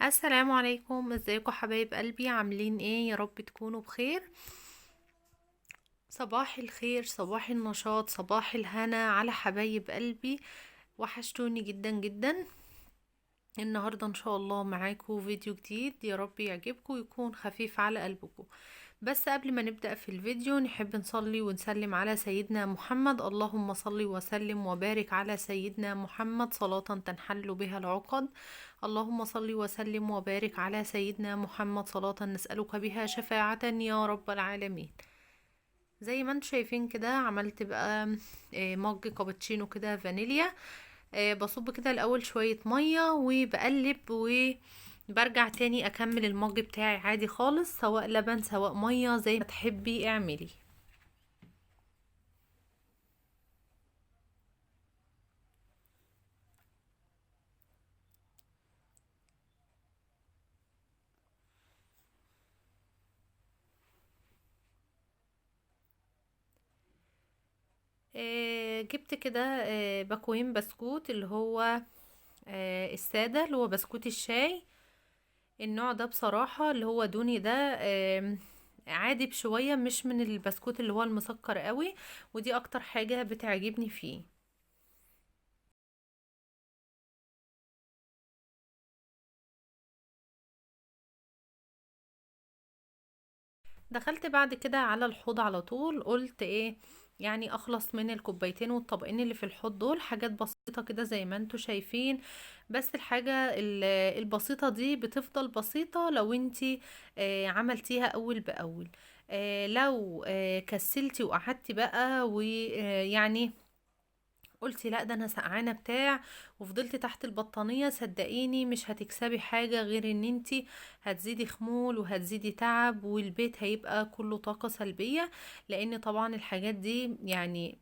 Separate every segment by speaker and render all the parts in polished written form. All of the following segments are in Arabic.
Speaker 1: السلام عليكم، ازيكم حبايب قلبي؟ عاملين ايه؟ يا رب تكونوا بخير. صباح الخير، صباح النشاط، صباح الهنا على حبايب قلبي. وحشتوني جدا جدا. النهاردة ان شاء الله معاكم فيديو جديد، يا رب يعجبكم ويكون خفيف على قلبكم. بس قبل ما نبدأ في الفيديو نحب نصلي ونسلم على سيدنا محمد. اللهم صل وسلم وبارك على سيدنا محمد صلاة تنحل بها العقد. اللهم صل وسلم وبارك على سيدنا محمد صلاة نسألك بها شفاعة يا رب العالمين. زي ما انتم شايفين كده عملت بقى مج كابتشينو كده فانيليا. بصب كده الاول شوية مية وبقلب وبرجع تاني اكمل المج بتاعي عادي خالص، سواء لبن سواء مية زي ما تحبي اعملي. جبت كده باكوين بسكوت اللي هو السادة، اللي هو بسكوت الشاي. النوع ده بصراحة اللي هو دوني ده عادي بشوية، مش من البسكوت اللي هو المسكر قوي. ودي اكتر حاجة بتعجبني فيه. دخلت بعد كده على الحوض على طول، قلت ايه يعني اخلص من الكوبايتين والطبقين اللي في الحوض دول. حاجات بسيطة كده زي ما انتوا شايفين. بس الحاجة البسيطة دي بتفضل بسيطة لو انتي عملتيها اول باول. لو كسلتي وقعدتي بقى ويعني قلتي لا ده انا سقعانه بتاع وفضلت تحت البطانيه، صدقيني مش هتكسبي حاجه غير ان انتي هتزيدي خمول وهتزيدي تعب، والبيت هيبقى كله طاقه سلبيه. لان طبعا الحاجات دي يعني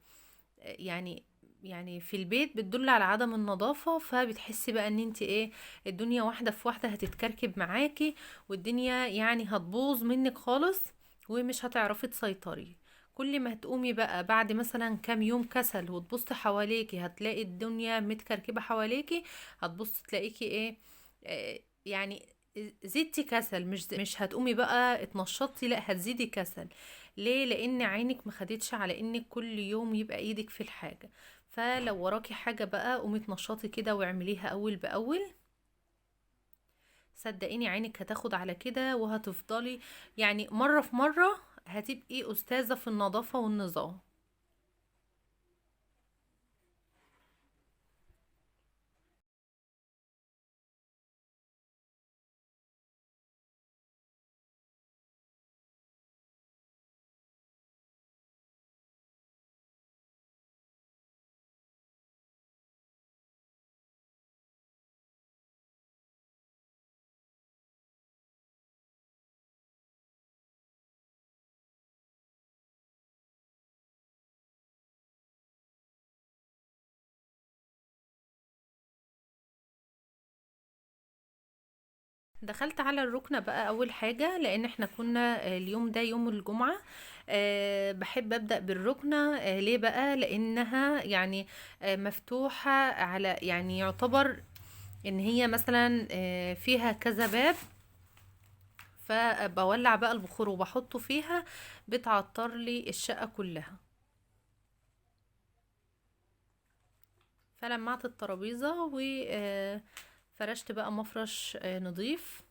Speaker 1: يعني في البيت بتدل على عدم النظافة، فبتحسي بقى ان انت ايه، الدنيا واحدة في واحدة هتتكركب معاكي، والدنيا يعني هتبوظ منك خالص ومش هتعرفي تسيطري. كل ما هتقومي بقى بعد مثلا كام يوم كسل وتبصي حواليكي هتلاقي الدنيا متكركبة حواليكي. هتبصي تلاقيكي ايه، يعني زدتي كسل، مش هتقومي بقى اتنشطتي، لا هتزيدي كسل. ليه؟ لان عينك ما خدتش على انك كل يوم يبقى ايدك في الحاجة. فلو وراكي حاجة بقى قومي اتنشطي كده واعمليها اول باول. صدقيني عينك هتاخد على كده وهتفضلي يعني مرة في مرة هتبقي استاذة في النظافة والنظام. دخلت على الركنة بقى اول حاجة، لان احنا كنا اليوم ده يوم الجمعة. بحب ابدأ بالركنة. ليه بقى؟ لانها يعني مفتوحة على، يعني يعتبر ان هي مثلا فيها كذا باب. فبولع بقى البخور وبحطه فيها، بتعطر لي الشقة كلها. فلمعت الترابيزة وفرشت بقى مفرش نظيف.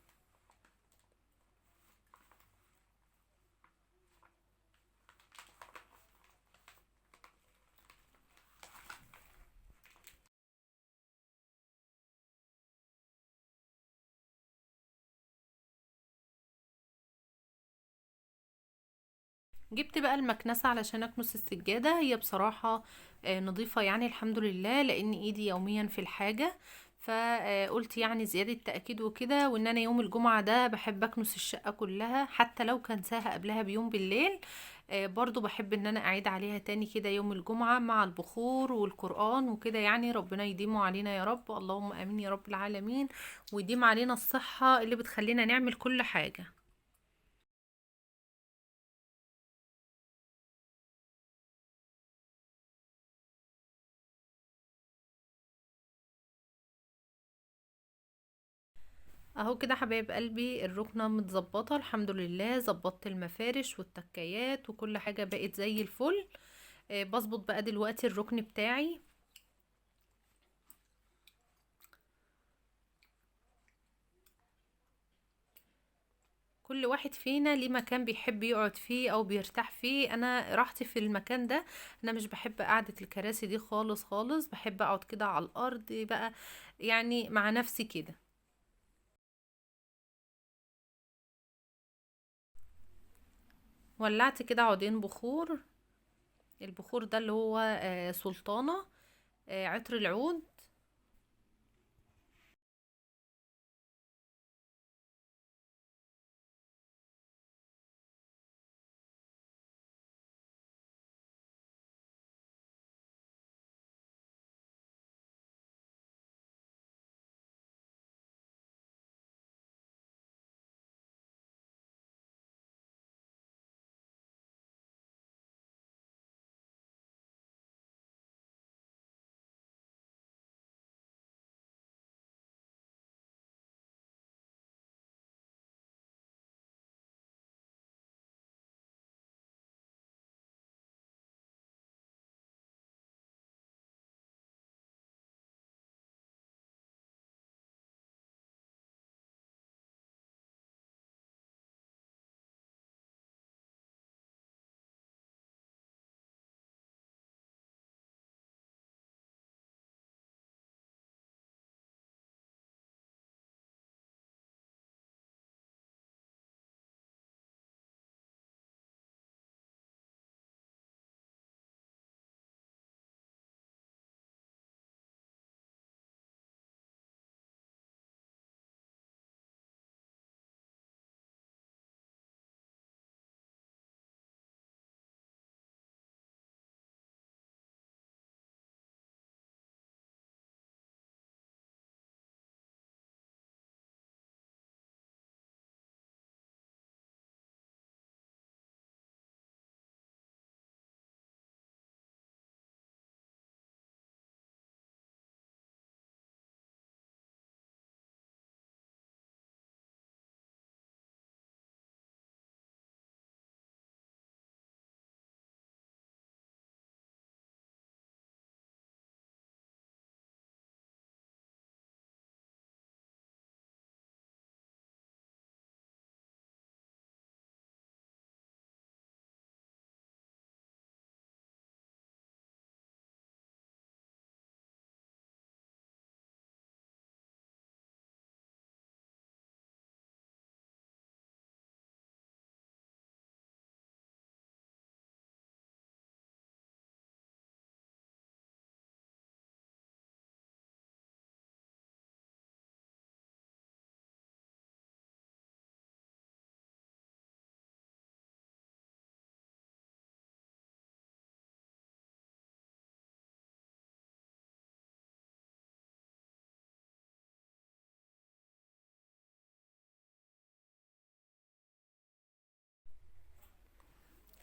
Speaker 1: جبت بقى المكنسة علشان اكنس السجادة. هي بصراحة نظيفة يعني الحمد لله، لان ايدي يوميا في الحاجة. فقلت يعني زيادة تأكيد وكده، وان انا يوم الجمعة ده بحب اكنس الشقة كلها حتى لو كان ساها قبلها بيوم بالليل. برضو بحب ان انا اعيد عليها تاني كده يوم الجمعة مع البخور والقرآن وكده. يعني ربنا يديمه علينا يا رب، اللهم امين يا رب العالمين. ويديم علينا الصحة اللي بتخلينا نعمل كل حاجة. اهو كده حبايب قلبي الركنة متظبطة الحمد لله، ظبطت المفارش والتكايات وكل حاجة بقت زي الفل. بظبط بقى دلوقتي الركن بتاعي. كل واحد فينا ليه مكان بيحب يقعد فيه او بيرتاح فيه. انا راحتي في المكان ده، انا مش بحب قعدة الكراسي دي خالص خالص، بحب اقعد كده على الارض بقى، يعني مع نفسي كده. ولعت كده عودين بخور. البخور ده اللي هو سلطانة، عطر العود.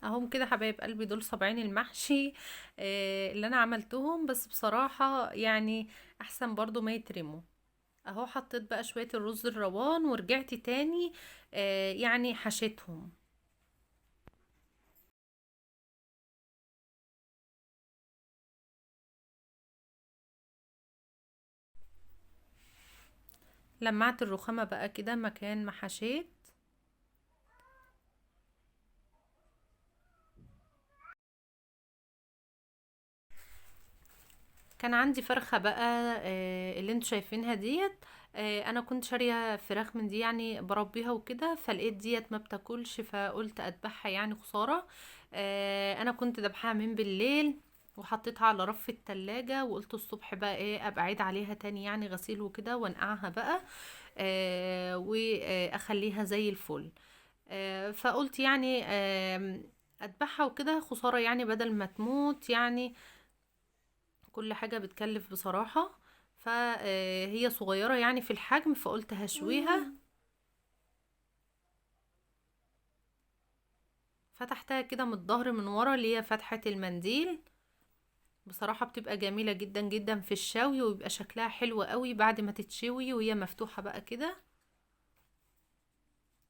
Speaker 1: اهم كده حبايب قلبي، دول صابعين المحشي اللي انا عملتهم، بس بصراحة يعني احسن برضو ما يترموا. اهو حطيت بقى شوية الرز الروان ورجعت تاني يعني حشيتهم. لمعت الرخامة بقى كده مكان ما حشيت. كان عندي فرخة بقى اللي انتوا شايفينها ديت. انا كنت شارية فراخ من دي يعني بربيها وكده، فلقيت ديت ما بتاكلش فقلت اذبحها يعني خسارة. انا كنت ذبحها من بالليل وحطيتها على رف التلاجة، وقلت الصبح بقى ايه ابقى اعيد عليها تاني يعني غسيل وكده وانقعها بقى واخليها زي الفل. فقلت يعني اذبحها وكده خسارة يعني بدل ما تموت يعني. كل حاجة بتكلف بصراحة. فهي صغيرة يعني في الحجم، فقلت هشويها. فتحتها كده من الظهر من ورا اللي هي فتحة المنديل. بصراحة بتبقى جميلة جدا جدا في الشوي، ويبقى شكلها حلو قوي بعد ما تتشوي وهي مفتوحة بقى كده.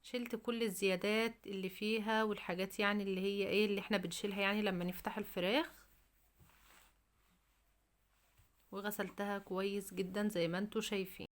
Speaker 1: شلت كل الزيادات اللي فيها والحاجات يعني اللي هي ايه اللي احنا بنشيلها يعني لما نفتح الفراخ، وغسلتها كويس جدا زي ما انتوا شايفين.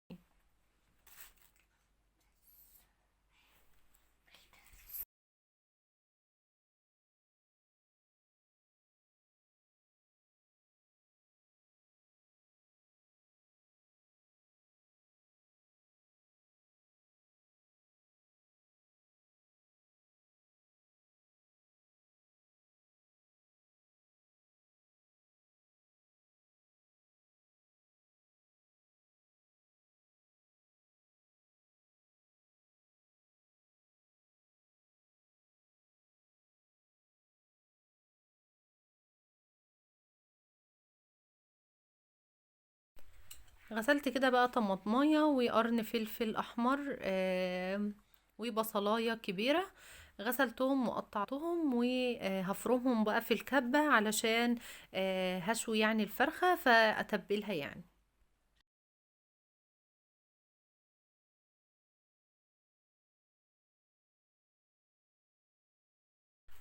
Speaker 1: غسلت كده بقى طماطمايه وقرن فلفل احمر وبصلايه كبيره، غسلتهم وقطعتهم وهفرمهم بقى في الكبة علشان هشوي يعني الفرخة فأتبلها يعني.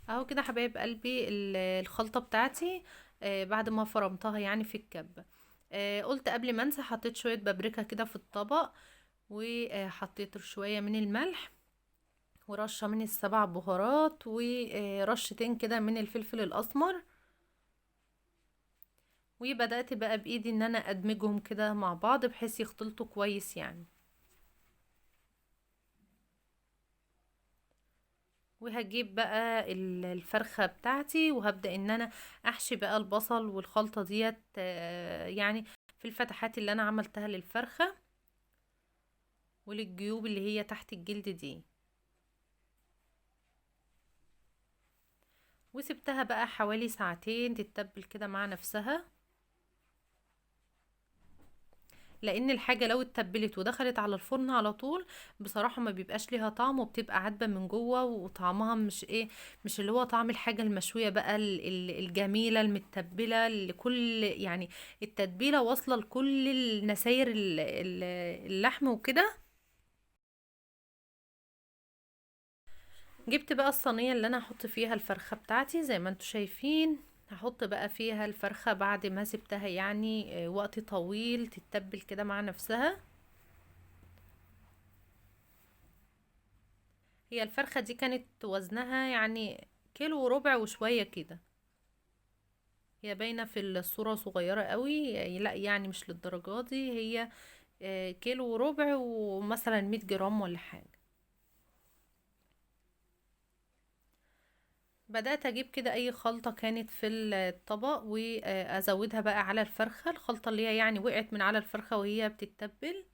Speaker 1: اهو كده حبايب قلبي الخلطة بتاعتي بعد ما فرمتها يعني في الكبة. قلت قبل ما انسى حطيت شوية بابريكا كده في الطبق، وحطيت شوية من الملح ورشة من السبع بهارات ورشتين كده من الفلفل الأسمر، وبدأت بقى بإيدي ان انا ادمجهم كده مع بعض بحيث يختلطوا كويس يعني. وهجيب بقى الفرخة بتاعتي وهبدأ ان انا احشي بقى البصل والخلطة ديت يعني في الفتحات اللي انا عملتها للفرخة وللجيوب اللي هي تحت الجلد دي. وسبتها بقى حوالي ساعتين تتبل كده مع نفسها، لان الحاجة لو اتبلت ودخلت على الفرن على طول بصراحة ما بيبقاش ليها طعم وبتبقى عدبة من جوه وطعمها مش ايه، مش اللي هو طعم الحاجة المشوية بقى الجميلة المتبلة لكل يعني التتبيلة واصلة لكل النساير اللحم وكده. جبت بقى الصينية اللي انا هحط فيها الفرخة بتاعتي زي ما انتوا شايفين، هحط بقى فيها الفرخة بعد ما سبتها يعني وقت طويل تتبل كده مع نفسها. هي الفرخة دي كانت وزنها يعني كيلو وربع وشوية كده، هي باينة في الصورة صغيرة قوي، لا يعني مش للدرجة دي، هي كيلو وربع ومثلا 100 جرام ولا حاجة. بدأت اجيب كده اي خلطة كانت في الطبق وازودها بقى على الفرخة، الخلطة اللي هي يعني وقعت من على الفرخة وهي بتتبل.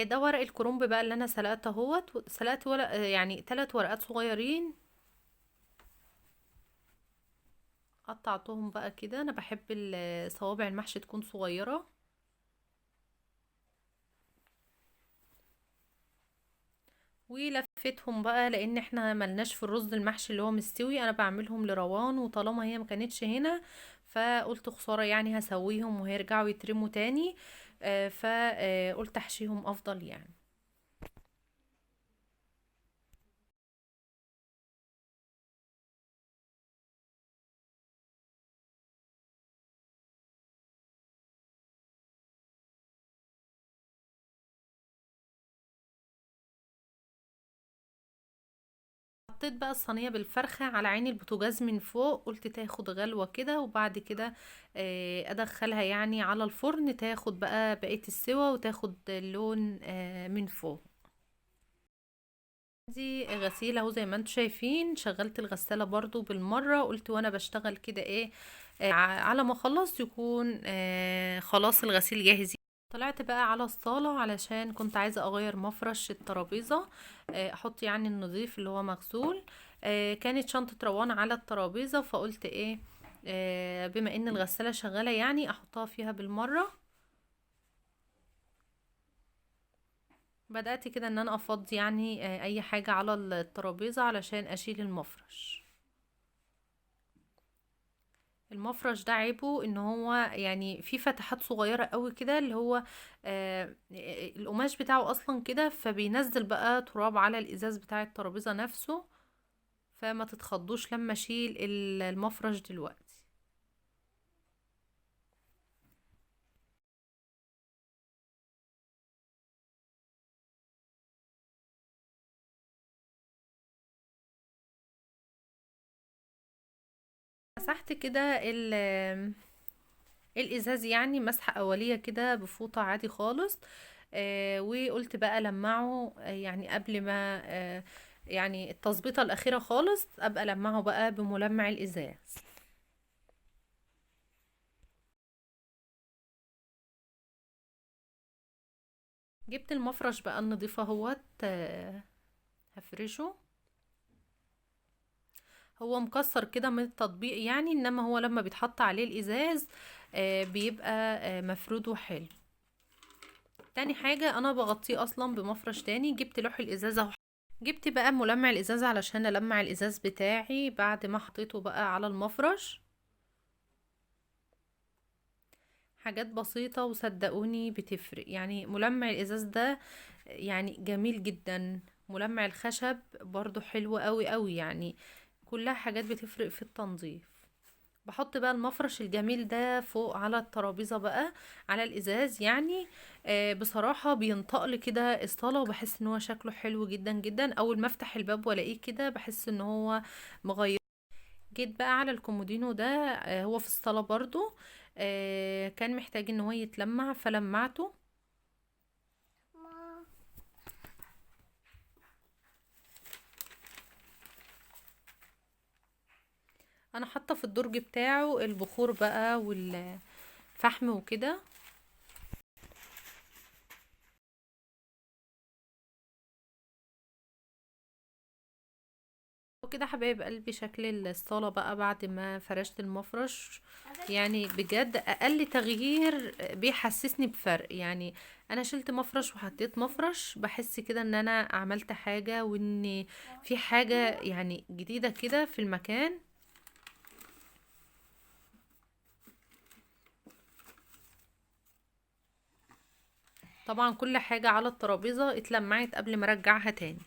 Speaker 1: ده ورق الكرنب بقى اللي انا سلقته اهوت، سلقت ورق يعني 3 ورقات صغيرين، قطعتهم بقى كده، انا بحب صوابع المحشي تكون صغيرة. ولفتهم بقى لان احنا ملناش في الرز المحشي اللي هو مستوي، انا بعملهم لروان وطالما هي ما كانتش هنا فقلت خسارة يعني هسويهم وهيرجعوا يترموا تاني، فقلت احشيهم افضل يعني. حطيت بقى الصينية بالفرخة على عين البوتاجاز من فوق، قلت تاخد غلوة كده، وبعد كده ادخلها يعني على الفرن تاخد بقى بقية السوا وتاخد اللون من فوق. دي غسيل اهو زي ما انتم شايفين، شغلت الغسالة برضو بالمرة، قلت وانا بشتغل كده ايه على ما اخلص يكون خلاص الغسيل جاهز. طلعت بقى على الصالة علشان كنت عايزة اغير مفرش الترابيزة، احط يعني النظيف اللي هو مغسول. كانت شنطة روان على الترابيزة، فقلت ايه بما ان الغسالة شغالة يعني احطها فيها بالمرة. بدأت كده ان انا افضي يعني اي حاجة على الترابيزة علشان اشيل المفرش. المفرش ده عيبه ان هو يعني فيه فتحات صغيرة قوي كده، اللي هو القماش بتاعه اصلا كده، فبينزل بقى تراب على الازاز بتاع الترابيزة نفسه، فما تتخضوش لما اشيل المفرش دلوقتي. مسحت كده الازاز يعني مسحة اولية كده بفوطة عادي خالص. وقلت بقى لمعه يعني قبل ما يعني التظبيطة الاخيرة خالص ابقى لمعه بقى بملمع الازاز. جبت المفرش بقى النضيف اهوت هفرشه. هو مكسر كده من التطبيق يعني، انما هو لما بيتحط عليه الازاز بيبقى مفرود وحلو. تاني حاجة انا بغطيه اصلا بمفرش تاني، جبت لوح الازاز اهو. جبت بقى ملمع الازاز علشان المع الازاز بتاعي بعد ما حطيته بقى على المفرش. حاجات بسيطة وصدقوني بتفرق، يعني ملمع الازاز ده يعني جميل جدا. ملمع الخشب برضو حلو قوي قوي يعني، كلها حاجات بتفرق في التنظيف. بحط بقى المفرش الجميل ده فوق على الترابيزة بقى على الازاز يعني. بصراحة بينطقلي كده الصالة، وبحس ان هو شكله حلو جدا جدا. اول ما افتح الباب والاقيه كده بحس ان هو مغير. جيت بقى على الكومودينو ده هو في الصالة برضو، كان محتاج ان هو يتلمع فلمعته. انا حاطه في الدرج بتاعه البخور بقى والفحم وكده. وكده حبايب قلبي شكل الصالة بقى بعد ما فرشت المفرش، يعني بجد اقل تغيير بيحسسني بفرق يعني. انا شلت مفرش وحطيت مفرش، بحس كده ان انا عملت حاجة وان في حاجة يعني جديدة كده في المكان. طبعا كل حاجة على الترابيزة اتلمعت قبل ما ارجعها تاني.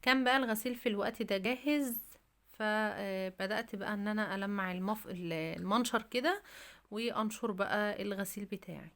Speaker 1: كان بقى الغسيل في الوقت ده جاهز، فبدأت بقى ان انا المع المنشر كده وانشر بقى الغسيل بتاعي.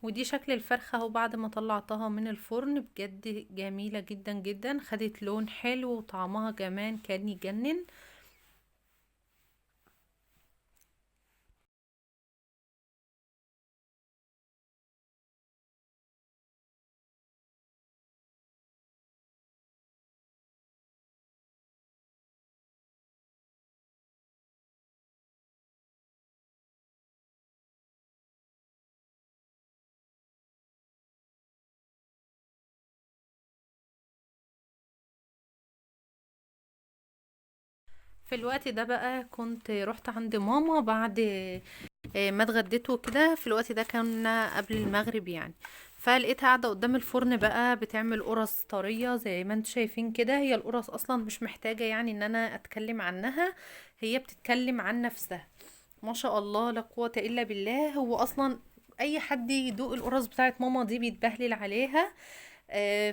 Speaker 1: ودي شكل الفرخة اهو بعد ما طلعتها من الفرن، بجد جميلة جدا جدا، خدت لون حلو وطعمها كمان كان يجنن. في الوقت ده بقى كنت رحت عند ماما بعد ما اتغديت كده. في الوقت ده كان قبل المغرب يعني، فلقيتها قاعدة قدام الفرن بقى بتعمل قرص طرية زي ما انتوا شايفين كده. هي القرص اصلا مش محتاجة يعني ان انا اتكلم عنها، هي بتتكلم عن نفسها. ما شاء الله لا قوة الا بالله. هو اصلا اي حد يدوق القرص بتاعت ماما دي بيتبهلل عليها.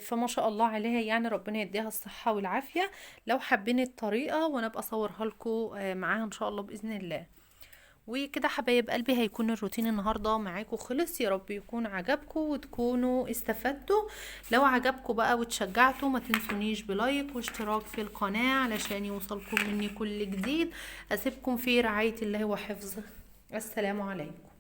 Speaker 1: فما شاء الله عليها يعني، ربنا يديها الصحة والعافية. لو حابين الطريقة وانا ابقى اصورها لكم معاها ان شاء الله بإذن الله. وكده حبايب قلبي هيكون الروتين النهاردة معاكم خلص. يا رب يكون عجبكم وتكونوا استفدتوا. لو عجبكم بقى وتشجعتوا ما تنسونيش بلايك واشتراك في القناة علشان يوصلكم مني كل جديد. اسيبكم في رعاية الله وحفظه. السلام عليكم.